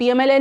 PMLN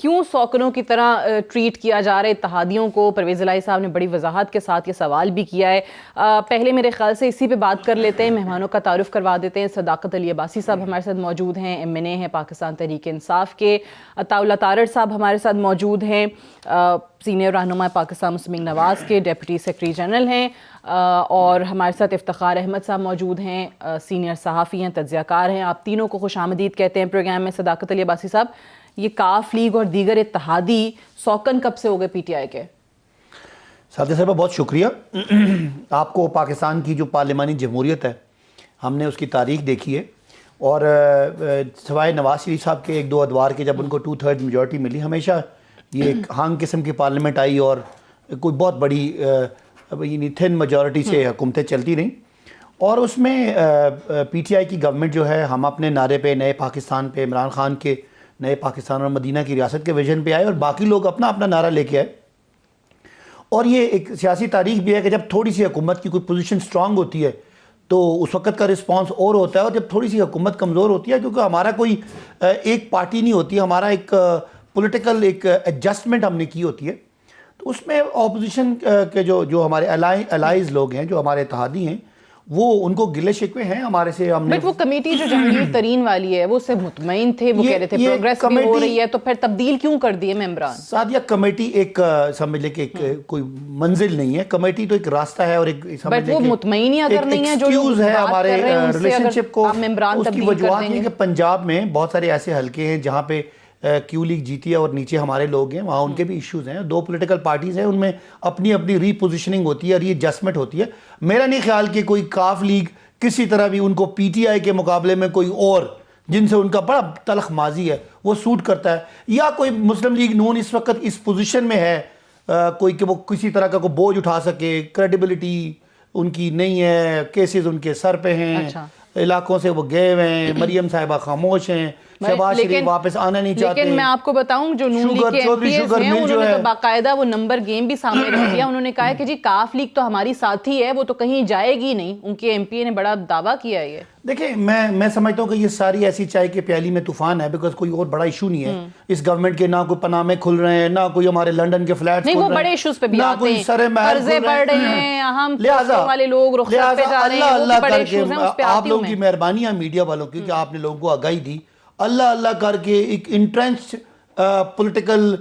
کیوں سوکنوں کی طرح ٹریٹ کیا جا رہا ہے اتحادیوں کو؟ پرویز الہی صاحب نے بڑی وضاحت کے ساتھ یہ سوال بھی کیا ہے. پہلے میرے خیال سے اسی پہ بات کر لیتے ہیں, مہمانوں کا تعارف کروا دیتے ہیں. صداقت علی عباسی صاحب ہمارے ساتھ موجود ہیں, MNA ہیں پاکستان تحریک انصاف کے. عطا اللہ تارڑ صاحب ہمارے ساتھ موجود ہیں, سینئر رہنما پاکستان مسلم لیگ نواز کے, ڈیپٹی سیکرٹری جنرل ہیں. اور ہمارے ساتھ افتخار احمد صاحب موجود ہیں, سینئر صحافی ہیں, تجزیہ کار ہیں. آپ تینوں کو خوش آمدید کہتے ہیں پروگرام میں. صداقت علی عباسی صاحب, یہ کاف لیگ اور دیگر اتحادی سوکن کب سے ہو گئے PTI کے؟ ساتھ صاحبہ بہت شکریہ. آپ کو پاکستان کی جو پارلیمانی جمہوریت ہے, ہم نے اس کی تاریخ دیکھی ہے, اور سوائے نواز شریف صاحب کے 1-2 ادوار کے جب ان کو 2/3 میجورٹی ملی, ہمیشہ یہ ایک ہانگ قسم کی پارلیمنٹ آئی اور کوئی بہت بڑی تھن میجورٹی سے حکومتیں چلتی رہیں. اور اس میں PTI کی گورنمنٹ جو ہے, ہم اپنے نعرے پہ نئے پاکستان پہ, عمران خان کے نئے پاکستان اور مدینہ کی ریاست کے ویژن پہ آئے, اور باقی لوگ اپنا اپنا نعرہ لے کے آئے. اور یہ ایک سیاسی تاریخ بھی ہے کہ جب تھوڑی سی حکومت کی کوئی پوزیشن سٹرانگ ہوتی ہے تو اس وقت کا رسپانس اور ہوتا ہے, اور جب تھوڑی سی حکومت کمزور ہوتی ہے, کیونکہ ہمارا کوئی ایک پارٹی نہیں ہوتی, ہمارا ایک پولیٹیکل ایک ایڈجسٹمنٹ ہم نے کی ہوتی ہے, تو اس میں اپوزیشن کے جو ہمارے الائز لوگ ہیں, جو ہمارے اتحادی ہیں, وہ ان کو گلے شکوے ہیں ہمارے سے. ہم نے بٹ وہ کمیٹی جو جہانگیر ترین والی ہے, وہ سے مطمئن تھے, وہ کہہ رہے تھے پروگریس بھی ہو رہی ہے, تو پھر تبدیل کیوں کر دیے ممبران؟ سعدیہ, کمیٹی ایک سمجھ لے کہ کوئی منزل نہیں ہے, کمیٹی تو ایک راستہ ہے, اور ایک سمجھ لے وہ مطمئن ہی اگر نہیں ہے جو ایکسکیوز ہے ہمارے ریلیشن شپ کو. ممبران اس کی تبدیل کر وجوہات دیں یہ گے کہ پنجاب میں بہت سارے ایسے حلقے ہیں جہاں پہ کیو لیگ جیتی ہے اور نیچے ہمارے لوگ ہیں, وہاں ان کے بھی ایشوز ہیں. 2 پولیٹیکل پارٹیز ہیں, ان میں اپنی اپنی ری پوزیشننگ ہوتی ہے, ری ایڈجسٹمنٹ ہوتی ہے. میرا نہیں خیال کہ کوئی کاف لیگ کسی طرح بھی ان کو PTI کے مقابلے میں کوئی اور جن سے ان کا بڑا تلخ ماضی ہے وہ سوٹ کرتا ہے, یا کوئی مسلم لیگ نون اس وقت اس پوزیشن میں ہے کوئی کہ وہ کسی طرح کا کوئی بوجھ اٹھا سکے. کریڈیبلٹی ان کی نہیں ہے, کیسز ان کے سر پہ ہیں, علاقوں سے وہ گئے ہوئے ہیں, مریم صاحبہ خاموش ہیں, شہباز شریف واپس آنا نہیں چاہتے. لیکن میں آپ کو بتاؤں جو نون لیگ کے ایم پی ایز ہیں, انہوں نے تو باقاعدہ وہ نمبر گیم بھی سامنے رکھ دیا. انہوں نے کہا ہے کہ جی کاف لیگ تو ہماری ساتھی ہے, وہ تو کہیں جائے گی نہیں. ان کے ایم پی اے نے بڑا دعویٰ کیا ہے. یہ دیکھیں, میں سمجھتا ہوں کہ یہ ساری ایسی چائے کے پیالی میں طوفان ہے, بیکاز کوئی اور بڑا ایشو نہیں ہے اس گورنمنٹ کے. نہ کوئی پنامے کھل رہے ہیں, نہ کوئی ہمارے لنڈن کے فلیٹس نہیں, وہ بڑے ایشوز پہ بھی آتے ہیں, قرضے بڑھ رہے ہیں, اہم پوسٹوں والے لوگ رخصت پہ جا رہے ہیں, وہ بھی بڑے ایشوز ہیں. اس پہ آپ لوگوں کی مہربانی ہے میڈیا والوں کی کہ آپ نے لوگوں کو آگاہی دی. اللہ کر کے ایک انٹرنچ پولیٹیکل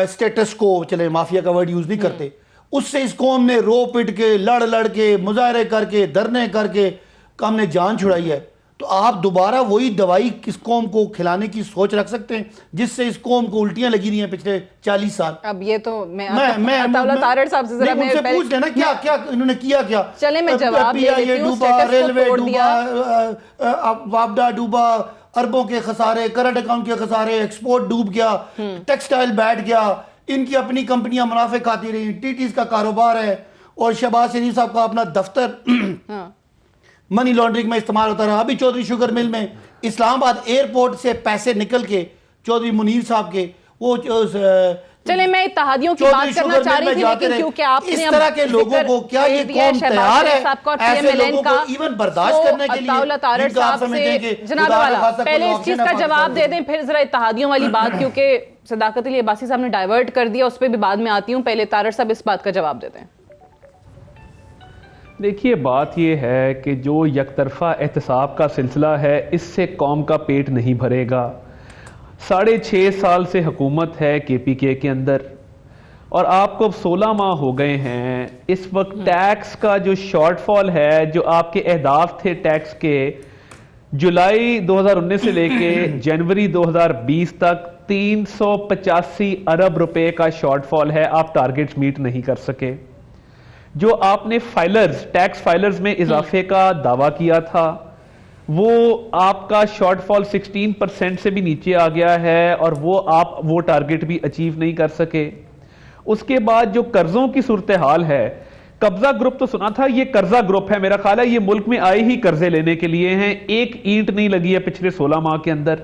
سٹیٹس کو, چلے مافیا کا ورڈ یوز نہیں کرتے, اس سے اس قوم نے رو پٹ کے, لڑ کے, مظاہرے کر کے, دھرنے کر کے ہم نے جان چھڑائی ہے. تو آپ دوبارہ وہی دوائی کس قوم کو کھلانے کی سوچ رکھ سکتے ہیں جس سے اس قوم کو الٹیاں لگی رہی ہیں پچھلے 40 سال؟ اب یہ تو میں عطا اللہ تارڑ صاحب سے ذرا ان سے پوچھ لینا کیا انہوں نے کیا. چلے میں جواب دے دیتی ہوں. ریلوے ڈوبا, وابڈا ڈوبا, اربوں کے خسارے, کرنٹ اکاؤنٹ کے خسارے, ایکسپورٹ ڈوب گیا, ٹیکسٹائل بیٹھ گیا, ان کی اپنی کمپنیاں منافع کھاتی رہی, TTs کا کاروبار ہے, اور شہباز شریف صاحب کا اپنا دفتر منی لانڈرنگ میں استعمال ہوتا رہا. ابھی چودھری شوگر مل میں اسلام آباد ایئرپورٹ سے پیسے نکل کے چودھری منیر صاحب کے وہ چلے میں اتحادیوں کی بات کرنا چاہ رہی تھی, لیکن کیونکہ آپ نے اس طرح کے لوگوں کو کیا یہ قوم تیار ہے ایسے لوگوں کو ایون برداشت کرنے کے لیے؟ عطا اللہ تارڑ صاحب سے جناب والا پہلے اس چیز کا جواب دے دیں, پھر ذرا اتحادیوں والی بات, کیونکہ صداقت علی عباسی صاحب نے ڈائیورٹ کر دیا, اس پہ بھی بعد میں آتی ہوں. پہلے تارڑ صاحب اس بات کا جواب دے دیں. دیکھیے, بات یہ ہے کہ جو یک طرفہ احتساب کا سلسلہ ہے, اس سے قوم کا پیٹ نہیں بھرے گا. 6.5 سال سے حکومت ہے KPK کے اندر, اور آپ کو اب 16 ماہ ہو گئے ہیں. اس وقت ٹیکس کا جو شارٹ فال ہے, جو آپ کے اہداف تھے ٹیکس کے, جولائی 2019 سے لے کے جنوری 2020 تک 385 ارب روپے کا شارٹ فال ہے. آپ ٹارگیٹس میٹ نہیں کر سکے. جو آپ نے ٹیکس فائلرز میں اضافے کا دعویٰ کیا تھا, وہ آپ کا شارٹ فال 16% سے بھی نیچے آ گیا ہے, اور وہ ٹارگیٹ بھی اچیو نہیں کر سکے. اس کے بعد جو قرضوں کی صورتحال ہے, قبضہ گروپ تو سنا تھا, یہ قرضہ گروپ ہے. میرا خیال ہے یہ ملک میں آئے ہی قرضے لینے کے لیے ہیں. ایک اینٹ نہیں لگی ہے پچھلے 16 ماہ کے اندر.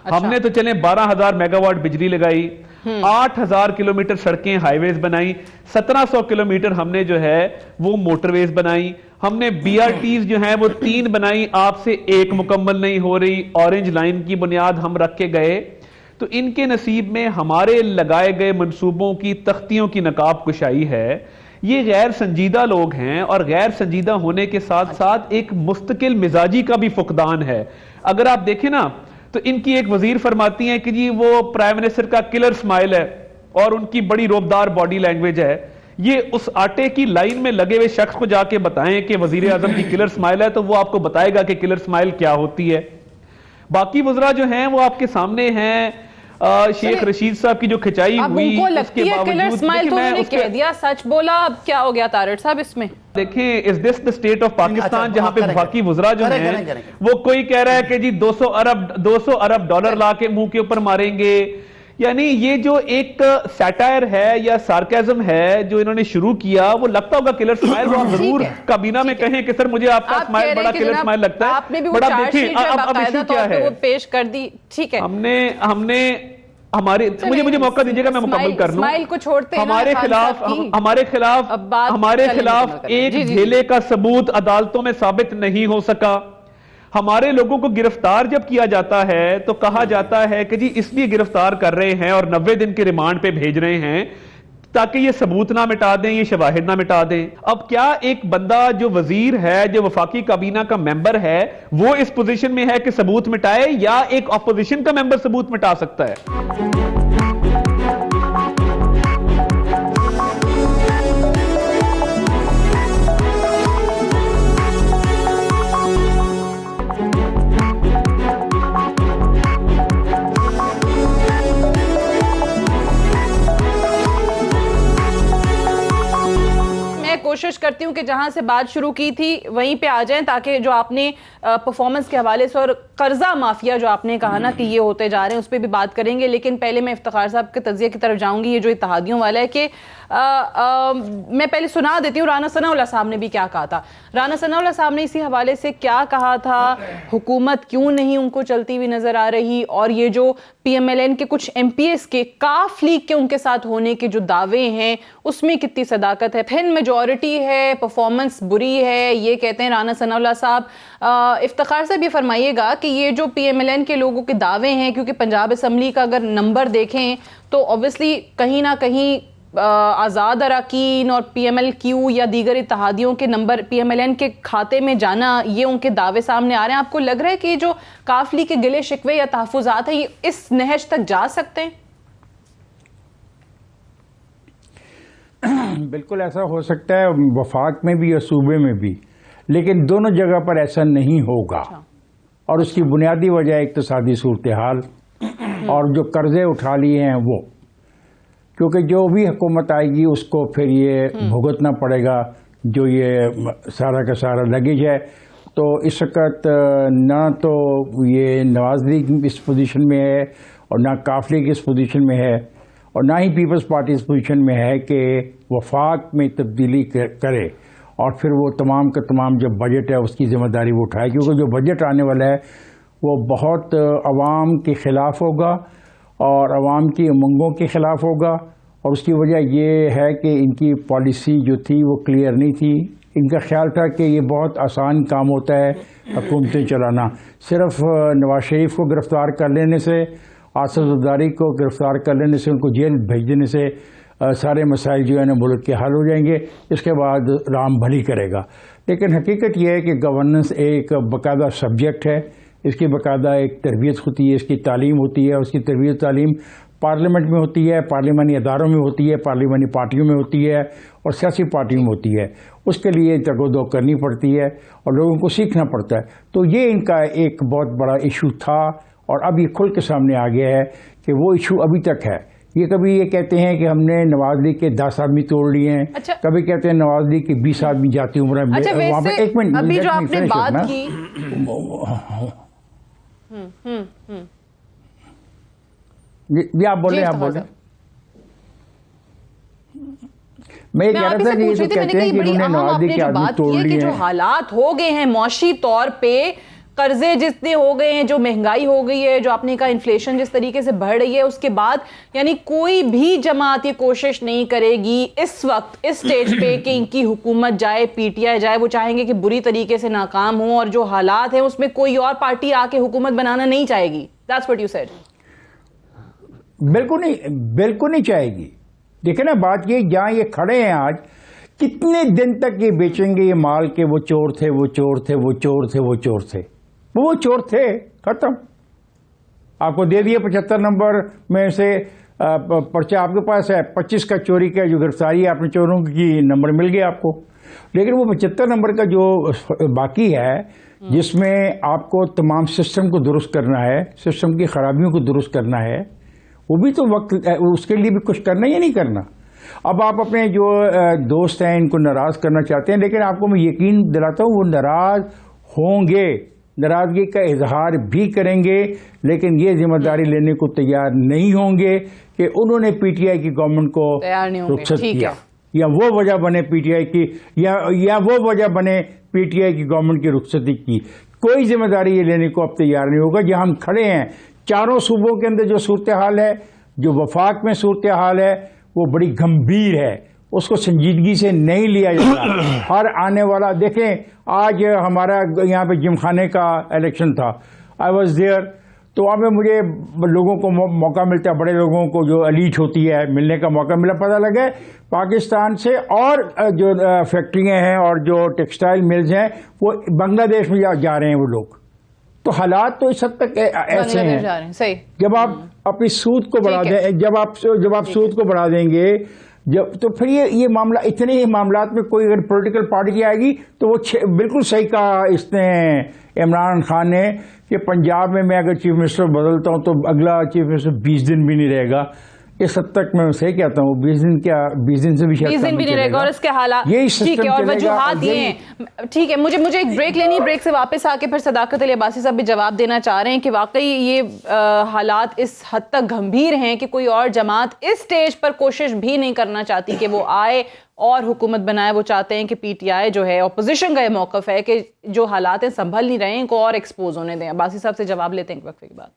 ہم نے تو چلیں 12,000 میگا واٹ بجلی لگائی, 8,000 کلومیٹر سڑکیں ہائی ویز بنائی, 1,700 کلومیٹر ہم نے جو ہے وہ موٹر ویز بنائی, ہم نے BRTs جو ہیں وہ 3 بنائی, آپ سے 1 مکمل نہیں ہو رہی. اورنج لائن کی بنیاد ہم رکھ کے گئے. تو ان کے نصیب میں ہمارے لگائے گئے منصوبوں کی تختیوں کی نقاب کشائی ہے. یہ غیر سنجیدہ لوگ ہیں اور غیر سنجیدہ ہونے کے ساتھ ساتھ ایک مستقل مزاجی کا بھی فقدان ہے. اگر آپ دیکھیں نا تو ان کی ایک وزیر فرماتی ہیں کہ جی وہ پرائم منسٹر کا کلر سمائل ہے اور ان کی بڑی روبدار باڈی لینگویج ہے. یہ اس آٹے کی لائن میں لگے ہوئے شخص کو جا کے بتائیں کہ وزیر اعظم کی کلر سمائل ہے تو وہ آپ کو بتائے گا کہ کلر سمائل کیا ہوتی ہے. باقی وزراء جو ہیں وہ آپ کے سامنے ہیں. شیخ رشید صاحب کی جو کھچائی ہوئی اب ان کو لگتی ہے کلر سمائل تو انہوں نے کہہ دیا, سچ بولا, اب کیا ہو گیا طارق صاحب اس میں؟ دیکھیں از دس the state of پاکستان جہاں پہ باقی وزراء جو ہیں وہ کوئی کہہ رہا ہے کہ جی 200 ارب ڈالر لا کے منہ کے اوپر ماریں گے. یعنی یہ جو ایک سیٹائر ہے یا سارکیزم ہے جو انہوں نے شروع کیا, وہ لگتا ہوگا کلر سمائل. وہ آپ ضرور کابینہ میں کہیں کہ سر مجھے آپ کا سمائل بڑا کلر سمائل لگتا ہے. آپ نے بھی وہ چارج شیٹ اب ایشو کیا ہے وہ پیش کر دی. ٹھیک ہے, ہم نے ہمارے مجھے موقع دیجیے گا میں مکمل کر لوں. ہمارے خلاف ایک جھیلے کا ثبوت عدالتوں میں ثابت نہیں ہو سکا. ہمارے لوگوں کو گرفتار جب کیا جاتا ہے تو کہا جاتا ہے کہ جی اس لیے گرفتار کر رہے ہیں اور 90 دن کے ریمانڈ پہ بھیج رہے ہیں تاکہ یہ ثبوت نہ مٹا دیں, یہ شواہد نہ مٹا دیں. اب کیا ایک بندہ جو وزیر ہے, جو وفاقی کابینہ کا ممبر ہے, وہ اس پوزیشن میں ہے کہ ثبوت مٹائے, یا ایک اپوزیشن کا ممبر ثبوت مٹا سکتا ہے؟ کوشش کرتی ہوں کہ جہاں سے بات شروع کی تھی وہیں پہ آ جائیں, تاکہ جو آپ نے پرفارمنس کے حوالے سے اور قرضہ مافیا جو آپ نے کہا نا کہ یہ ہوتے جا رہے ہیں اس پہ بھی بات کریں گے. لیکن پہلے میں افتخار صاحب کے تجزیے کی طرف جاؤں گی. یہ جو اتحادیوں والا ہے کہ میں پہلے سنا دیتی ہوں رانا ثناء اللہ صاحب نے بھی کیا کہا تھا. رانا ثناء اللہ صاحب نے اسی حوالے سے کیا کہا تھا, حکومت کیوں نہیں ان کو چلتی ہوئی نظر آ رہی, اور یہ جو پی ایم ایل این کے کچھ ایم پی ایس کے کاف لیگ کے ان کے ساتھ ہونے کے جو دعوے ہیں اس میں کتنی صداقت ہے. پھر میجورٹی ہے, پرفارمنس بری ہے, یہ کہتے ہیں رانا ثناء اللہ صاحب. افتخار صاحب یہ فرمائیے گا کہ یہ جو پی ایم ایل این کے لوگوں کے دعوے ہیں, کیونکہ پنجاب اسمبلی کا اگر نمبر دیکھیں تو obviously کہیں نہ کہیں آزاد اراکین اور پی ایم ایل کیو یا دیگر اتحادیوں کے نمبر پی ایم ایل این کے کھاتے میں جانا, یہ ان کے دعوے سامنے آ رہے ہیں. آپ کو لگ رہا ہے کہ جو کافلی کے گلے شکوے یا تحفظات ہیں یہ اس نہج تک جا سکتے ہیں؟ بالکل ایسا ہو سکتا ہے, وفاق میں بھی اور صوبے میں بھی, لیکن دونوں جگہ پر ایسا نہیں ہوگا. اور اس کی بنیادی وجہ اقتصادی صورتحال اور جو قرضے اٹھا لیے ہیں وہ, کیونکہ جو بھی حکومت آئے گی اس کو پھر یہ بھگتنا پڑے گا جو یہ سارا کا سارا لگیج ہے. تو اس وقت نہ تو یہ نواز لیگ اس پوزیشن میں ہے اور نہ کاف لیگ اس پوزیشن میں ہے اور نہ ہی پیپلز پارٹی اس پوزیشن میں ہے کہ وفاق میں تبدیلی کرے اور پھر وہ تمام کا تمام جو بجٹ ہے اس کی ذمہ داری وہ اٹھائے, کیونکہ جو بجٹ آنے والا ہے وہ بہت عوام کے خلاف ہوگا اور عوام کی امنگوں کے خلاف ہوگا. اور اس کی وجہ یہ ہے کہ ان کی پالیسی جو تھی وہ کلیئر نہیں تھی. ان کا خیال تھا کہ یہ بہت آسان کام ہوتا ہے حکومتیں چلانا, صرف نواز شریف کو گرفتار کر لینے سے, آصف زرداری کو گرفتار کر لینے سے, ان کو جیل بھیج دینے سے سارے مسائل جو ہیں نا ملک کے حل ہو جائیں گے, اس کے بعد رام بھلی کرے گا. لیکن حقیقت یہ ہے کہ گورننس ایک باقاعدہ سبجیکٹ ہے, اس کی باقاعدہ ایک تربیت ہوتی ہے, اس کی تعلیم ہوتی ہے. اس کی تربیت تعلیم پارلیمنٹ میں ہوتی ہے, پارلیمانی اداروں میں ہوتی ہے, پارلیمانی پارٹیوں میں ہوتی ہے اور سیاسی پارٹیوں میں ہوتی ہے. اس کے لیے تگ و دو کرنی پڑتی ہے اور لوگوں کو سیکھنا پڑتا ہے. تو یہ ان کا ایک بہت بڑا ایشو تھا اور اب یہ کھل کے سامنے آ گیا ہے کہ وہ ایشو ابھی تک ہے. یہ کبھی یہ کہتے ہیں کہ ہم نے نواز لیگ کے 10 آدمی توڑ لیے ہیں, کبھی کہتے ہیں نواز لیگ کے 20 آدمی جاتی عمر ہے. وہاں پہ ایک منٹ ابھی جو آپ نے بات کی جی آپ بولیں, آپ بولیں. میں یہ کہہ رہا تھا کہ یہ تو کہتے ہیں کہ انہوں نے نواز لیگ کے آدمی توڑ لیے ہیں. جو حالات ہو گئے ہیں معاشی طور پہ, قرضے جتنے ہو گئے ہیں, جو مہنگائی ہو گئی ہے, جو آپ نے کہا انفلیشن جس طریقے سے بڑھ رہی ہے, اس کے بعد یعنی کوئی بھی جماعت یہ کوشش نہیں کرے گی اس وقت اس سٹیج پہ کہ ان کی حکومت جائے, پی ٹی آئی جائے. وہ چاہیں گے کہ بری طریقے سے ناکام ہوں اور جو حالات ہیں اس میں کوئی اور پارٹی آ کے حکومت بنانا نہیں چاہے گی. That's what you said. بالکل نہیں چاہے گی. دیکھیں نا بات یہ جہاں یہ کھڑے ہیں آج, کتنے دن تک یہ بیچیں گے یہ مال کے وہ چور تھے, وہ چور تھے, وہ چور تھے, وہ چور تھے, وہ چور تھے, ختم. آپ کو دے دیے 75 نمبر میں سے پرچہ آپ کے پاس ہے, 25 کا چوری کا جو گرفتاری ہے آپ نے چوروں کی نمبر مل گیا آپ کو. لیکن وہ 75 نمبر کا جو باقی ہے جس میں آپ کو تمام سسٹم کو درست کرنا ہے, سسٹم کی خرابیوں کو درست کرنا ہے, وہ بھی تو وقت, اس کے لیے بھی کچھ کرنا یا نہیں کرنا. اب آپ اپنے جو دوست ہیں ان کو ناراض کرنا چاہتے ہیں, لیکن آپ کو میں یقین دلاتا ہوں وہ ناراض ہوں گے, ناراضگی کا اظہار بھی کریں گے, لیکن یہ ذمہ داری لینے کو تیار نہیں ہوں گے کہ انہوں نے پی ٹی آئی کی گورنمنٹ کو رخصت کیا, یا وہ وجہ بنے پی ٹی آئی کی, یا وہ وجہ بنے پی ٹی آئی کی گورنمنٹ کی رخصتی کی. کوئی ذمہ داری یہ لینے کو اب تیار نہیں ہوگا. جہاں ہم کھڑے ہیں چاروں صوبوں کے اندر جو صورتحال ہے, جو وفاق میں صورتحال ہے, وہ بڑی گمبھیر ہے, اس کو سنجیدگی سے نہیں لیا جاتا. ہر آنے والا دیکھیں, آج ہمارا یہاں پہ جم خانے کا الیکشن تھا, آئی واز دیئر, تو وہاں پہ مجھے لوگوں کو موقع ملتا ہے, بڑے لوگوں کو جو ایلیٹ ہوتی ہے ملنے کا موقع ملا. پتہ لگا پاکستان سے اور جو فیکٹریاں ہیں اور جو ٹیکسٹائل ملز ہیں وہ بنگلہ دیش میں جا رہے ہیں وہ لوگ. تو حالات تو اس حد تک ایسے ہیں. جب آپ اپنی سود کو بڑھا دیں, جب آپ سود کو بڑھا دیں گے, تو پھر یہ معاملہ, اتنے ہی معاملات میں کوئی اگر پولیٹیکل پارٹی آئے گی تو وہ بالکل صحیح کہا اس نے عمران خان نے کہ پنجاب میں اگر چیف منسٹر بدلتا ہوں تو اگلا چیف منسٹر 20 دن بھی نہیں رہے گا. اس حد تک میں صحیح کہتا ہوں, 20 دن کیا, 20 دن سے بھی شاید 20 دن بھی نہیں رہے گا. اور اس کے حالات ٹھیک ہے, اور وجوہات یہ ہیں. ٹھیک ہے, مجھے ایک بریک لینی ہے, بریک سے واپس آ کے پھر صداقت علی عباسی صاحب بھی جواب دینا چاہ رہے ہیں کہ واقعی یہ حالات اس حد تک گمبھیر ہیں کہ کوئی اور جماعت اس سٹیج پر کوشش بھی نہیں کرنا چاہتی کہ وہ آئے اور حکومت بنائے. وہ چاہتے ہیں کہ پی ٹی آئی جو ہے, اپوزیشن کا یہ موقف ہے کہ جو حالات ہیں سنبھل نہیں رہے ہیں, کو اور ایکسپوز ہونے دیں. عباسی صاحب سے جواب لیتے ہیں ایک وقفے کے بعد.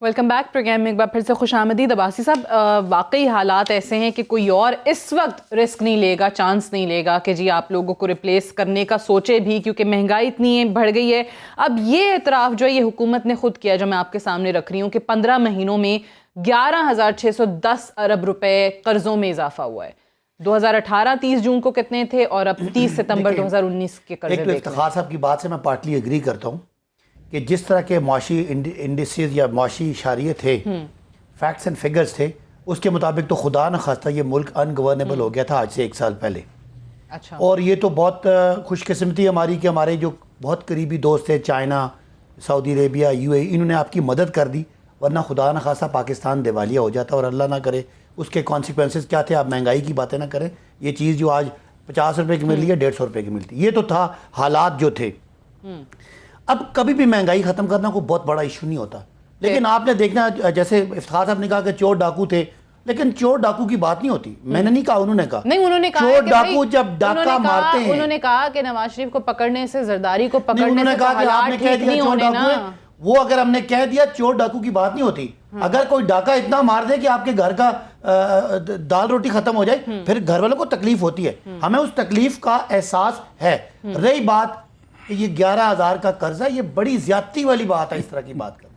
Welcome back. پروگرام میں ایک بار پھر سے خوش آمدید. عباسی صاحب, واقعی حالات ایسے ہیں کہ کوئی اور اس وقت رسک نہیں لے گا, چانس نہیں لے گا کہ جی آپ لوگوں کو ریپلیس کرنے کا سوچے بھی, کیونکہ مہنگائی اتنی بڑھ گئی ہے. اب یہ اعتراف جو ہے یہ حکومت نے خود کیا, جو میں آپ کے سامنے رکھ رہی ہوں, کہ 15 مہینوں میں 11,610 ارب روپے قرضوں میں اضافہ ہوا ہے. 2018 30 جون کو کتنے تھے اور اب 30 ستمبر 2019 کے قرضے. ایک تو افتخار صاحب کی بات سے میں پارٹلی ایگری کرتا ہوں کہ جس طرح کے معاشی انڈیسز یا معاشی اشاریے تھے, فیکٹس اینڈ فگرز تھے, اس کے مطابق تو خدا نہ خواستہ یہ ملک ان گورنیبل ہو گیا تھا آج سے 1 سال پہلے. اچھا. اور یہ تو بہت خوش قسمتی ہماری کہ ہمارے جو بہت قریبی دوست تھے, چائنا, سعودی عربیہ, یو اے, انہوں نے آپ کی مدد کر دی, ورنہ خدا نہ خواستہ پاکستان دیوالیہ ہو جاتا. اور اللہ نہ کرے اس کے کانسیکوینسز کیا تھے. آپ مہنگائی کی باتیں نہ کریں, یہ چیز جو آج 50 روپے کی مل رہی ہے 150 روپے کی ملتی, یہ تو تھا حالات جو تھے. اب کبھی بھی مہنگائی ختم کرنا کوئی بہت بڑا ایشو نہیں ہوتا, لیکن آپ نے دیکھنا, جیسے افتخار صاحب نے کہا کہ چور ڈاکو تھے, لیکن چور ڈاکو کی بات نہیں ہوتی. میں نے نہیں کہا, انہوں نے کہا. نہیں, انہوں نے کہا چور ڈاکو جب ڈاکہ مارتے ہیں, انہوں نے کہا کہ نواز شریف کو پکڑنے سے, زرداری کو پکڑنے سے حالات ٹھیک نہیں ہونے نا. وہ اگر ہم نے کہہ دیا چور ڈاکو کی بات نہیں ہوتی. اگر کوئی ڈاکہ اتنا مار دے کہ آپ کے گھر کا دال روٹی ختم ہو جائے, پھر گھر والوں کو تکلیف ہوتی ہے. ہمیں اس تکلیف کا احساس ہے. رہی بات کہ یہ 11,000 کا قرضہ, یہ بڑی زیادتی والی بات ہے اس طرح کی بات کرنا.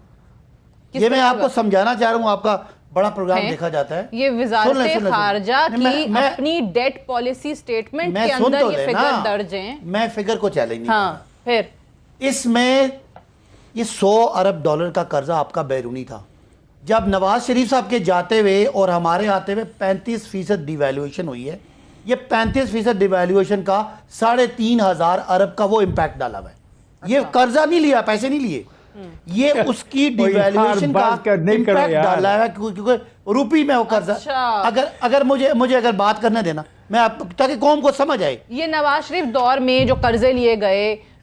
یہ میں آپ کو سمجھانا چاہ رہا ہوں, آپ کا بڑا پروگرام دیکھا جاتا ہے. یہ وزارت خارجہ کی اپنی ڈیٹ پالیسی سٹیٹمنٹ کے اندر یہ فگر درج ہیں. میں فگر کو چیلنج نہیں. ہاں, پھر اس میں یہ 100 ارب ڈالر کا قرضہ آپ کا بیرونی تھا. جب نواز شریف صاحب کے جاتے ہوئے اور ہمارے آتے ہوئے 35% ڈی ویلیویشن ہوئی ہے, یہ 35% ڈی ویلیویشن کا 3,500 ارب کا وہ امپیکٹ ڈالا ہوا ہے. یہ قرضہ نہیں لیا, پیسے نہیں لیے, یہ اس کی ڈی ویلیویشن کا امپیکٹ ڈالا ہے, کیونکہ روپی میں وہ قرضہ. اگر مجھے اگر بات کرنے دینا, میں آپ تاکہ قوم کو سمجھ آئے. یہ نواز شریف دور میں جو قرضے لیے گئے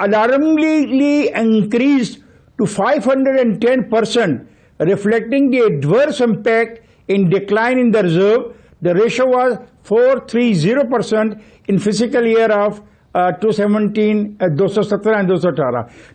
alarmingly increased to 510%, reflecting the adverse impact in decline in the reserve. The ratio was 430% in fiscal year of 2017 and 2018.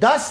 10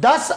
10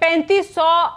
3500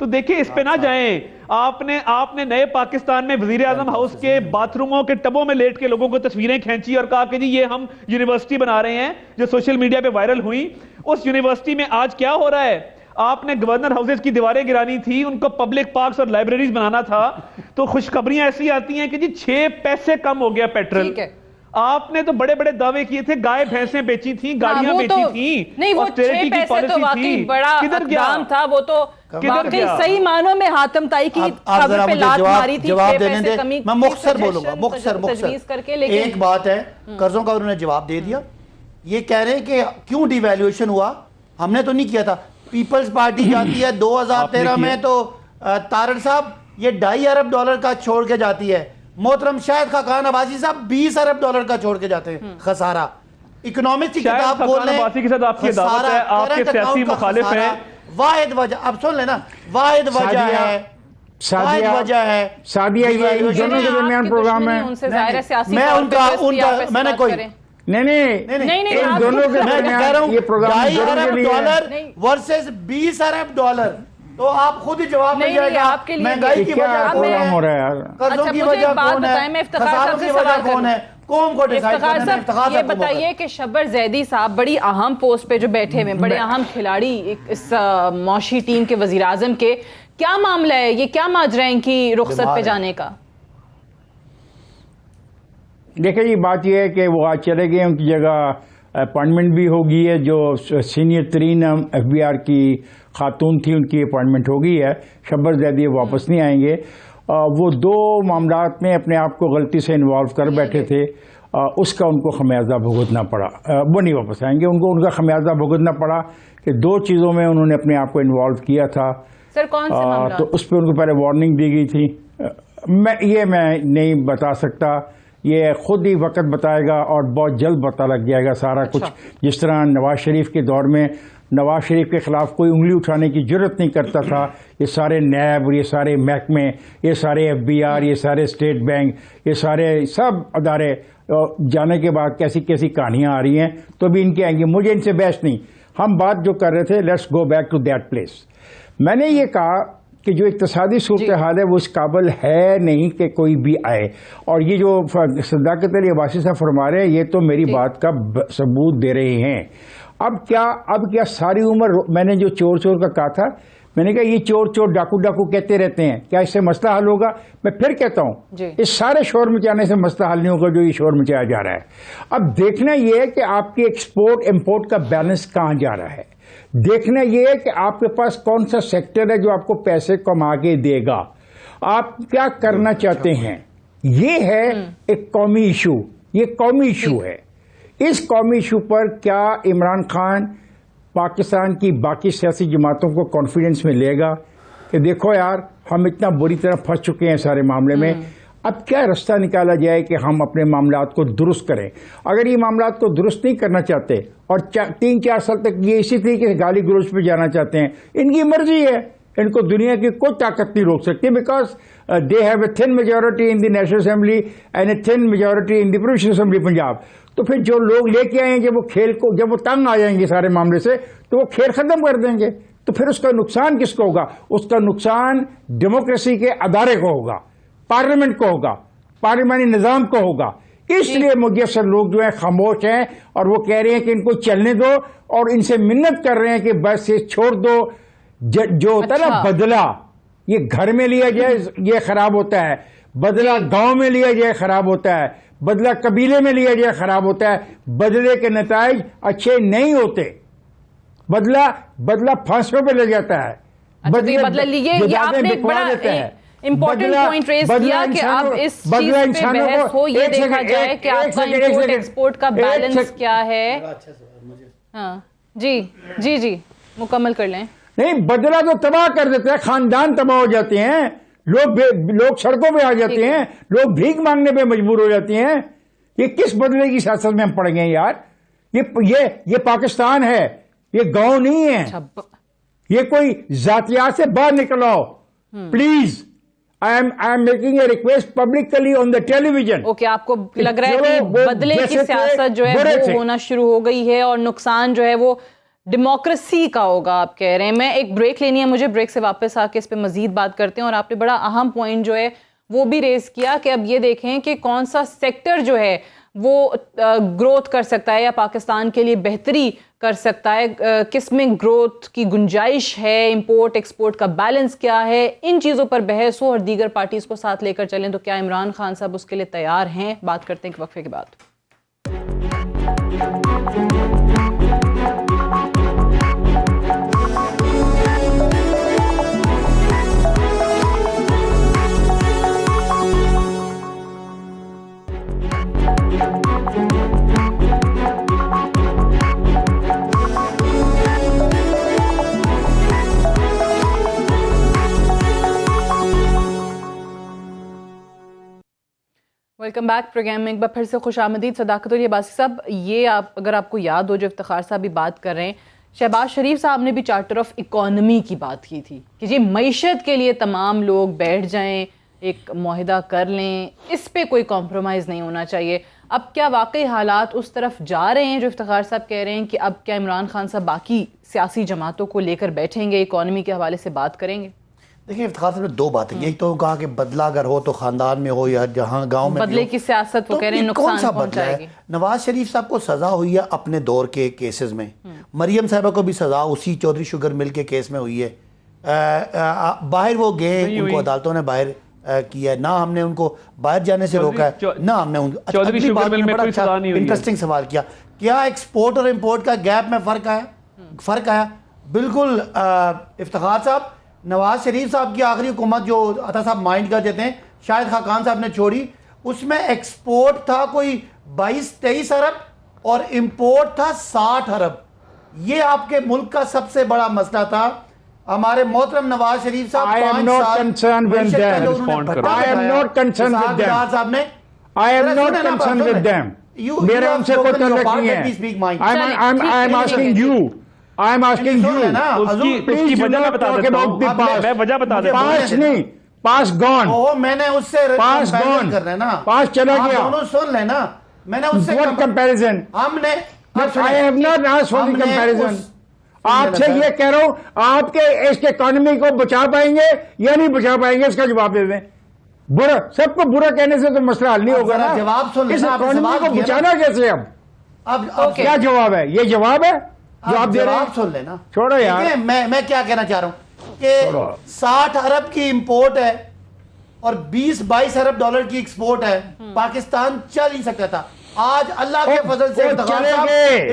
تو دیکھیں اس پہ نہ جائیں. آپ نے نئے پاکستان میں وزیر اعظم ہاؤس کے باتھ روموں کے ٹبوں میں لیٹ کے لوگوں کو تصویریں کھینچی اور کہا کہ جی یہ ہم یونیورسٹی بنا رہے ہیں, جو سوشل میڈیا پہ وائرل ہوئی. اس یونیورسٹی میں آج کیا ہو رہا ہے؟ آپ نے گورنر ہاؤسز کی دیواریں گرانی تھی, ان کو پبلک پارکس اور لائبریریز بنانا تھا, تو خوشخبریاں ایسی آتی ہیں کہ جی 6 پیسے کم ہو گیا پیٹرول. آپ نے تو بڑے بڑے دعوے کیے تھے, گائے بھینسیں بیچی تھیں, گاڑیاں بیچی تھیں, نہیں وہ 6 پیسے تو واقعی بڑا اقدام تھا, وہ تو واقعی صحیح معنوں میں حاتم طائی کی خبر پہ لات ماری تھی. جواب دینے دے, میں مختصر بولوں گا, مختصر. ایک بات ہے, قرضوں کا انہوں نے جواب دے دیا. یہ کہہ رہے ہیں کہ کیوں ڈی ویلیویشن ہوا, ہم نے تو نہیں کیا تھا. پیپلز پارٹی جاتی ہے 2013 میں تو تارڑ صاحب یہ $2.5 ارب کا چھوڑ کے جاتی ہے. محترم شاہد خاقان عباسی صاحب $20 ارب کا چھوڑ کے جاتے ہیں. خسارہ اکنامکس کی کتاب کھول لیں, خسارہ کرنٹ اکاؤنٹ کا خسارہ. واحد وجہ, اب سن لینا, واحد وجہ ہے سعدیہ, یہ دونوں کے درمیان پروگرام ہے. میں ان کا نے کوئی نہیں دونوں کے درمیان یہ پروگرام $2.5 ارب ورسز $20 ارب, تو آپ خود ہی جواب مل جائے گا. مہنگائی کی وجہ پروگرام ہو رہا ہے یار, قرضوں کی وجہ کون ہے, خساروں کی وجہ کون ہے, قوم کو ڈیسائیڈ کرنے میں افتخار. یہ بتائیے کہ شبر زیدی صاحب بڑی اہم پوسٹ پہ جو بیٹھے ہوئے, بڑے اہم کھلاڑی اس معاشی ٹیم کے وزیر اعظم کے, کیا معاملہ ہے, یہ کیا ماجرا ہے ان کی رخصت پہ جانے کا؟ دیکھیں جی, بات یہ ہے کہ وہ آج چلے گئے, ان کی جگہ اپائنٹمنٹ بھی ہوگی ہے. جو سینئر ترین ایف بی آر کی خاتون تھی, ان کی اپائنٹمنٹ ہو گئی ہے. شبر زیدی واپس نہیں آئیں گے. وہ 2 معاملات میں اپنے آپ کو غلطی سے انوالو کر بیٹھے تھے, اس کا ان کو خمیازہ بھگتنا پڑا. وہ نہیں واپس آئیں گے, ان کا خمیازہ بھگتنا پڑا کہ 2 چیزوں میں انہوں نے اپنے آپ کو انوالو کیا تھا. سر کون سے معاملات؟ تو اس پہ ان کو پہلے وارننگ دی گئی تھی. میں نہیں بتا سکتا, یہ خود ہی وقت بتائے گا اور بہت جلد پتہ لگ جائے گا سارا کچھ. جس طرح نواز شریف کے دور میں نواز شریف کے خلاف کوئی انگلی اٹھانے کی جرت نہیں کرتا تھا, یہ سارے نیب, یہ سارے محکمے, یہ سارے ایف بی آر, یہ سارے اسٹیٹ بینک, یہ سارے سب ادارے جانے کے بعد کیسی کیسی کہانیاں آ رہی ہیں, تو بھی ان کے آئیں گے. مجھے ان سے بحث نہیں, ہم بات جو کر رہے تھے, let's go back to that place. میں نے یہ کہا کہ جو اقتصادی صورتحال ہے وہ اس قابل ہے نہیں کہ کوئی بھی آئے. اور یہ جو صداقت علی عباسی صاحب فرما رہے ہیں, یہ تو میری بات کا ثبوت دے رہے ہیں. اب کیا ساری عمر میں نے جو چور کا کہا تھا, میں نے کہا یہ چور ڈاکو کہتے رہتے ہیں, کیا اس سے مسئلہ حل ہوگا؟ میں پھر کہتا ہوں اس سارے شور مچانے سے مسئلہ حل نہیں ہوگا جو یہ شور مچایا جا رہا ہے. اب دیکھنا یہ ہے کہ آپ کے ایکسپورٹ امپورٹ کا بیلنس کہاں جا رہا ہے. دیکھنا یہ ہے کہ آپ کے پاس کون سا سیکٹر ہے جو آپ کو پیسے کما کے دے گا, آپ کیا کرنا چاہتے ہیں. یہ ہے ایک قومی ایشو, یہ قومی ایشو ہے. اس قومی ایشو پر کیا عمران خان پاکستان کی باقی سیاسی جماعتوں کو کانفیڈنس میں لے گا کہ دیکھو یار ہم اتنا بری طرح پھنس چکے ہیں سارے معاملے میں, اب کیا رستہ نکالا جائے کہ ہم اپنے معاملات کو درست کریں. اگر یہ معاملات کو درست نہیں کرنا چاہتے اور 3-4 سال تک یہ اسی طریقے سے گالی گلوچ پہ جانا چاہتے ہیں, ان کی مرضی ہے, ان کو دنیا کی کوئی طاقت نہیں روک سکتی, because they have a thin majority in the national assembly and a thin majority in the provincial assembly Punjab. تو پھر جو لوگ لے کے آئیں گے وہ کھیل کو, جب وہ تنگ آ جائیں گے سارے معاملے سے, تو وہ کھیل ختم کر دیں گے. تو پھر اس کا نقصان کس کو ہوگا؟ اس کا نقصان ڈیموکریسی کے ادارے کو ہوگا, پارلیمنٹ کو ہوگا, پارلیمانی نظام کو ہوگا. اس لیے مجسر لوگ جو ہیں خاموش ہیں اور وہ کہہ رہے ہیں کہ ان کو چلنے دو, اور ان سے منت کر رہے ہیں کہ بس یہ چھوڑ دو. جو ہوتا ہے نا بدلہ, یہ گھر میں لیا جائے یہ خراب ہوتا ہے, بدلہ گاؤں میں لیا جائے خراب ہوتا ہے, بدلہ قبیلے میں لیا جائے خراب ہوتا ہے. بدلے کے نتائج اچھے نہیں ہوتے, بدلہ پھانسیوں پہ لے جاتا ہے. امپورٹنٹ پوائنٹ ریز کیا کہ اب اس چیز پہ بحث ہو, یہ دیکھا جائے کہ آپ کا امپورٹ ایکسپورٹ کا بیلنس کیا ہے. ہاں جی مکمل کر لیں. نہیں, بدلہ تو تباہ کر دیتا ہے, خاندان تباہ ہو جاتے ہیں, لوگ سڑکوں پہ آ جاتے ہیں, لوگ بھیک مانگنے پہ مجبور ہو جاتے ہیں. یہ کس بدلے کی سیاست میں ہم پڑ گئے ہیں یار؟ یہ پاکستان ہے, یہ گاؤں نہیں ہے. یہ کوئی ذاتیات سے باہر نکل آؤ please. I am making a request publicly on the television. Okay, آپ کو لگ رہا ہے کہ بدلے کی سیاست جو ہے وہ ہونا شروع ہو گئی ہے, اور نقصان جو ہے وہ ڈیموکریسی کا ہوگا آپ کہہ رہے ہیں. میں ایک بریک لینی ہے مجھے, بریک سے واپس آ کے اس پہ مزید بات کرتے ہیں. اور آپ نے بڑا اہم پوائنٹ جو ہے وہ بھی ریز کیا کہ اب یہ دیکھیں کہ کون سا سیکٹر جو ہے وہ گروتھ کر سکتا ہے یا پاکستان کے لیے بہتری کر سکتا ہے, کس میں گروتھ کی گنجائش ہے, امپورٹ ایکسپورٹ کا بیلنس کیا ہے. ان چیزوں پر بحث ہو اور دیگر پارٹیز کو ساتھ لے کر چلیں تو کیا عمران خان صاحب اس کے لیے تیار ہیں؟ بات کرتے ہیں ایک وقفے کے بعد. Welcome back. پروگرام میں ایک بار پھر سے خوش آمدید. صداقت اور عباسی صاحب, یہ اگر آپ کو یاد ہو جو افتخار صاحب بھی بات کر رہے ہیں, شہباز شریف صاحب نے بھی چارٹر آف اکانومی کی بات کی تھی کہ جی معیشت کے لیے تمام لوگ بیٹھ جائیں, ایک معاہدہ کر لیں, اس پہ کوئی کمپرومائز نہیں ہونا چاہیے. اب کیا واقعی حالات اس طرف جا رہے ہیں جو افتخار صاحب کہہ رہے ہیں کہ اب کیا عمران خان صاحب باقی سیاسی جماعتوں کو لے کر بیٹھیں گے, اکانومی کے حوالے سے بات کریں گے؟ دیکھیں افتخار صاحب نے دو باتیں, ایک تو کہا کہ بدلہ اگر ہو تو خاندان میں ہو یا جہاں گاؤں میں بدلے کی سیاست وہ کہہ رہے ہیں نقصان پہنچائے گی. نواز شریف صاحب کو سزا ہوئی ہے اپنے دور کے کیسز میں, مریم صاحبہ کو بھی سزا اسی چودھری شوگر مل کے کیس میں ہوئی ہے. باہر وہ گئے, ان کو عدالتوں نے باہر کیا ہے, نہ ہم نے ان کو باہر جانے سے روکا ہے, نہ ہم نے چودھری شوگر مل میں کوئی سزا نہیں ہوئی. انٹرسٹنگ سوال کیا, کیا ایکسپورٹ اور امپورٹ کا گیپ میں فرق آیا؟ بالکل. افتخار صاحب, نواز شریف صاحب کی آخری حکومت جو عطا صاحب مائنڈ کا دیتے ہیں, شاہد خاقان صاحب نے چھوڑی, اس میں ایکسپورٹ تھا کوئی 22-23 ارب اور امپورٹ تھا 60 ارب. یہ آپ کے ملک کا سب سے بڑا مسئلہ تھا. ہمارے محترم نواز شریف صاحب I am not concerned with them. I am not concerned with them. I am not concerned with them. میرے ان سے کوئی تعلق نہیں ہے. I am asking you. I am asking you. اس کی وجہ میں بتا دیتا ہوں, میں وجہ بتا دیتا ہوں. Pass نہیں, pass gone. میں نے اس سے Pass gone. کر رہے نا, Pass چلا گیا. آپ دونوں سن لیں نا, میں نے اس سے What comparison? ہم نے I have not asked for the comparison. آپ سے یہ کہہ رہا ہوں, آپ کے اس اکانومی کو بچا پائیں گے یا نہیں بچا پائیں گے, اس کا جواب دے دیں. برا, سب کو برا کہنے سے تو مسئلہ حل نہیں ہوگا نا. جواب سن اس اکانومی کو بچانا کیسے؟ اب کیا جواب ہے؟ یہ جواب ہے جو آپ دے رہے ہیں؟ سن لینا, چھوڑو یار. میں کیا کہنا چاہ رہا ہوں کہ 60 ارب کی امپورٹ ہے اور 20-22 ارب ڈالر کی ایکسپورٹ ہے. پاکستان چل ہی سکتا تھا. آج اللہ کے فضل سے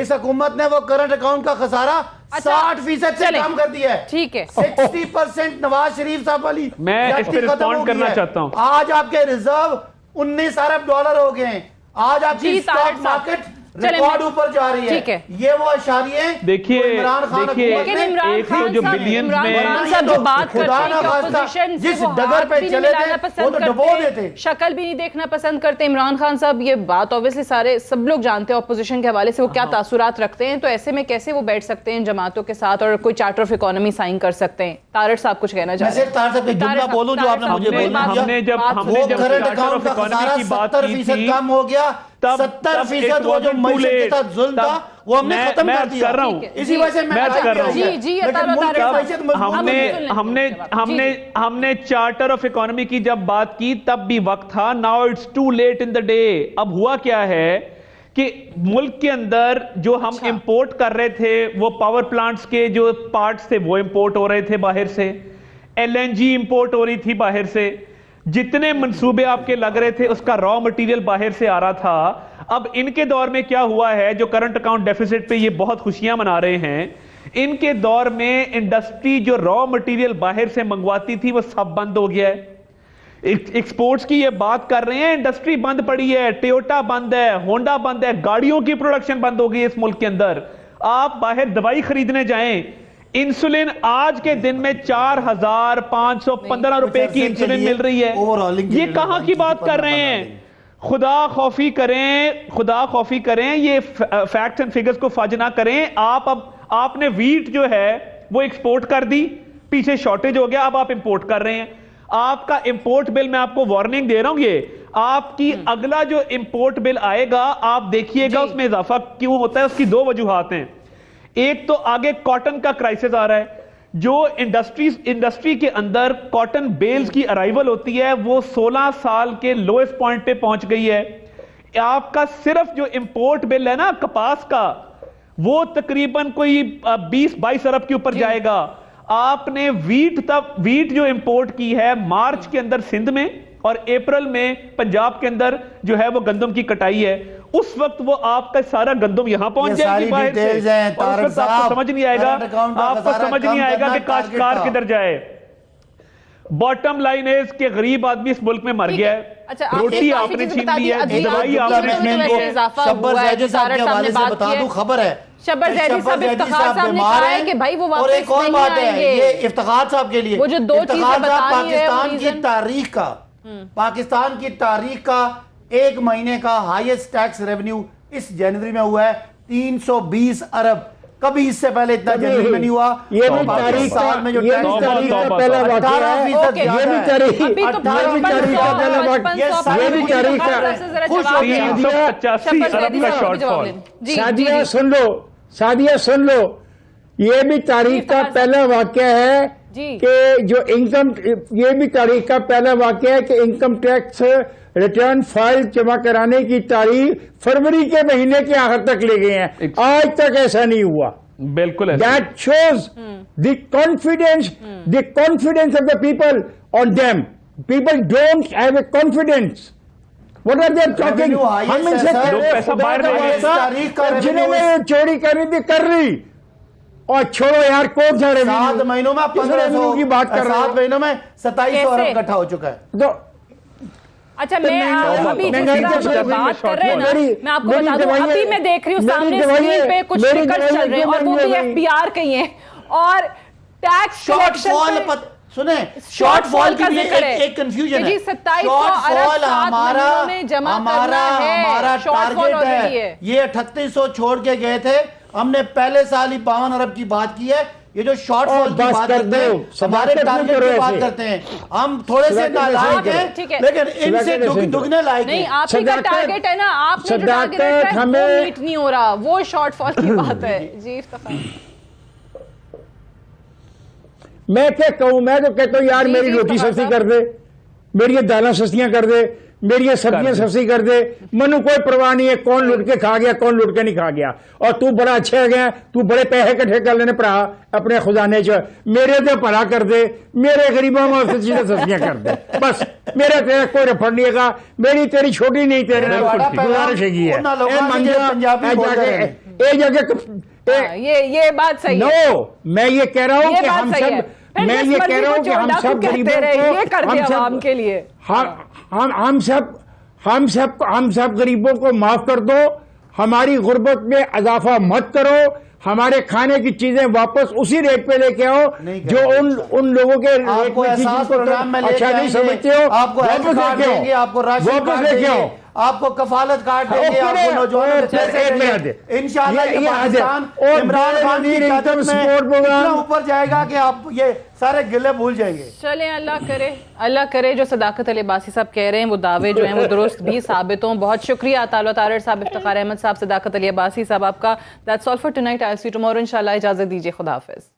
اس حکومت نے وہ کرنٹ اکاؤنٹ کا خسارہ 60% سے کم کر دیا ہے. ٹھیک ہے, 60% نواز شریف صاحب والی میں اس پہ رسپونڈ کرنا چاہتا ہوں. آج آپ کے ریزرو 19 ارب ڈالر ہو گئے ہیں. آج آپ کی اسٹاک مارکیٹ ریکارڈ اوپر جا رہی ہے. یہ وہ اشاریے دیکھیے, ایک تو جو بلینز میں جس ڈگر پہ چلے تھے وہ تو ڈبو دیتے, شکل بھی نہیں دیکھنا پسند کرتے. عمران خان صاحب یہ بات اوبیسلی سارے سب لوگ جانتے ہیں اپوزیشن کے حوالے سے وہ کیا تاثرات رکھتے ہیں, تو ایسے میں کیسے وہ بیٹھ سکتے ہیں جماعتوں کے ساتھ اور کوئی چارٹر آف اکانومی سائن کر سکتے ہیں؟ طارق صاحب کچھ کہنا چاہتے ہیں؟ میں صرف طارق صاحب کا جملہ بولوں جو آپ نے مجھے بولنا دیا. وہ کرنٹ اکاؤنٹ کا خسارہ 70% کم ہو گیا. 70% وہ جو معیشت کے ساتھ ظلم تھا وہ ہم نے ختم کر دیا. اسی وجہ سے ہم نے چارٹر آف اکانومی کی جب بات کی تب بھی وقت تھا. Now it's too late in the day. اب ہوا کیا ہے کہ ملک کے اندر جو ہم امپورٹ کر رہے تھے وہ پاور پلانٹس کے جو پارٹس تھے وہ امپورٹ ہو رہے تھے باہر سے, LNG امپورٹ ہو رہی تھی باہر سے, جتنے منصوبے آپ کے لگ رہے تھے اس کا را مٹیریل باہر سے آ رہا تھا. اب ان کے دور میں کیا ہوا ہے, جو کرنٹ اکاؤنٹ ڈیفیسٹ پہ یہ بہت خوشیاں منا رہے ہیں, ان کے دور میں انڈسٹری جو را مٹیریل باہر سے منگواتی تھی وہ سب بند ہو گیا ہے. ایکسپورٹس کی یہ بات کر رہے ہیں, انڈسٹری بند پڑی ہے, ٹیوٹا بند ہے, ہونڈا بند ہے, گاڑیوں کی پروڈکشن بند ہو گئی ہے اس ملک کے اندر. آپ باہر دوائی خریدنے جائیں, انسولین آج کے دن میں 4,515 روپے کی انسولین مل رہی ہے. یہ کہاں کی بات کر رہے ہیں؟ خدا خوفی کریں, یہ فیکٹس اینڈ فگرز کو فج نہ کریں. آپ نے ویٹ جو ہے وہ ایکسپورٹ کر دی, پیچھے شارٹیج ہو گیا, اب آپ امپورٹ کر رہے ہیں. آپ کا امپورٹ بل, میں آپ کو وارننگ دے رہا ہوں, یہ آپ کی اگلا جو امپورٹ بل آئے گا آپ دیکھیے گا اس میں اضافہ کیوں ہوتا ہے. اس کی دو وجوہات ہیں. ایک تو آگے کاٹن کا کرائسس آ رہا ہے، جو انڈسٹری کے اندر کاٹن بیلز کی ارائیول ہوتی ہے وہ 16 سال کے لوئسٹ پوائنٹ پہ پہنچ گئی ہے. آپ کا صرف جو امپورٹ بل ہے نا کپاس کا، وہ تقریباً کوئی 20-22 ارب کے اوپر جائے گا. آپ نے ویٹ جو امپورٹ کی ہے مارچ کے اندر سندھ میں اور اپریل میں پنجاب کے اندر جو ہے وہ گندم کی کٹائی ہے، اس وقت وہ آپ کا سارا گندم یہاں پہنچ جائے گی باہر سے، اور اس وقت آپ کو سمجھ نہیں آئے گا کہ کاشتکار کدھر جائے. باٹم لائن ہے کہ غریب آدمی اس ملک میں مر گیا ہے. روٹی آپ نے چھین لی ہے، دوائی آپ نے چھین لی ہے. شبر زیدی صاحب کے حوالے سے بتا دوں خبر ہے، شبر زیدی صاحب افتخار صاحب نے کہا ہے کہ بھائی وہ اور ایک واپس اور نہیں بات ہے آئیں گے. یہ افتخار صاحب کے لیے، وہ جو دو چیزیں افتخار صاحب بتا رہی ہے پاکستان کی تاریخ کا، پاکستان کی تاریخ کا ایک مہینے کا ہائیسٹ ٹیکس ریونیو اس جنوری میں ہوا ہے 320 ارب. کبھی اس سے پہلے اتنا جنوری میں نہیں ہوا. یہ بھی تاریخ کا پہلا واقعہ ہے، یہ بھی تاریخ سعدیہ سن لو، سعدیہ سن لو، یہ بھی تاریخ کا پہلا واقعہ ہے کہ جو انکم، یہ بھی تاریخ کا پہلا واقعہ ہے کہ انکم ٹیکس ریٹرن فائل جمع کرانے کی تاریخ فروری کے مہینے کے آخر تک لے گئے ہیں، آج تک ایسا نہیں ہوا. بالکل That shows the confidence of the people on them. People don't have a confidence. What are they talking? ہم ان سے جنہوں نے چوری کرنی تھی کر رہی، اور چھوڑو یار کون سا ریونیو، 7 مہینوں میں 1500 کی بات کر رہے ہیں، 7 مہینوں میں 2700 ارب اکٹھا ہو چکا ہے. تو اچھا میں ابھی جس طرح بات کر رہے ہیں نا، میں آپ کو بتا دوں ابھی میں دیکھ رہی ہوں سامنے اسکرین پہ کچھ فگرز چل رہے ہیں اور وہ بھی ایف بی آر کے ہی ہیں، اور ٹیکس کلیکشن سنیں شارٹ فال کا ذکر ہے، ایک کنفیوژن ہے. شارٹ فال ہمارا ٹارگٹ ہے، یہ 3800 چھوڑ کے گئے تھے، ہم نے پہلے سال ہی 52 ارب کی بات کی ہے. یہ جو شارٹ فال کی بات کرتے ہیں ہمارے ٹارگٹ کی بات کرتے ہیں، ہم تھوڑے سے نالائق ہیں لیکن ان سے دگنے لائق ہیں. نہیں آپ ہی کا ٹارگٹ ہے نا، آپ نے جو ٹارگٹ رکھا ہے وہ میٹ نہیں ہو رہا، وہ شارٹ فال کی بات ہے. جی افتخار میں کیا کہوں، میں تو کہتا ہوں یار میری روٹی سستی کر دے، میری دالیں سستیاں کر دے، میری سبزیاں سستی کر دے، منو کوئی پرواہ نہیں ہے کون لٹ کے کھا گیا کون لٹ کے نہیں کھا گیا. اور تو بڑا اچھا ہے گیا، تو بڑے پیسے کٹھے کر لینے پڑا اپنے خزانے چ، میرے تو بھلا کر دے، میرے غریبوں میں چیزیں سستیاں کر دے بس. میرا تیرا کوئی رفڑ نہیں گا، میری تیری چھوٹی نہیں، تیرے گزارش ہے یہ بات صحیح ہے. نو میں یہ کہہ رہا ہوں کہ ہم سب، میں یہ کہہ رہا ہوں کہ ہم سب غریبوں کو، ہم سب غریبوں کو معاف کر دو، ہماری غربت میں اضافہ مت کرو، ہمارے کھانے کی چیزیں واپس اسی ریٹ پہ لے کے آؤ جو ان لوگوں کے ریٹ میں اچھا نہیں سمجھتے ہو. آپ کو واپس لے کے آؤ، آپ کو راشن کارڈ دیں گے، آپ کو کفالت کارڈ دیں گے، آپ کو نوجوانوں کو پیسے دیں گے. انشاءاللہ یہ پاکستان عمران خان کی قیادت میں اتنا اوپر جائے گا کہ آپ یہ سارے گلے بھول جائیں گے. چلیں اللہ کرے جو صداقت علی عباسی صاحب کہہ رہے ہیں وہ دعوے جو ہیں وہ درست بھی ثابت ہوں. بہت شکریہ طالع طارڑ صاحب، افتخار احمد صاحب، صداقت علی عباسی صاحب آپ کا. That's all for tonight. I'll see you tomorrow انشاءاللہ. اجازت دیجیے، خدا حافظ.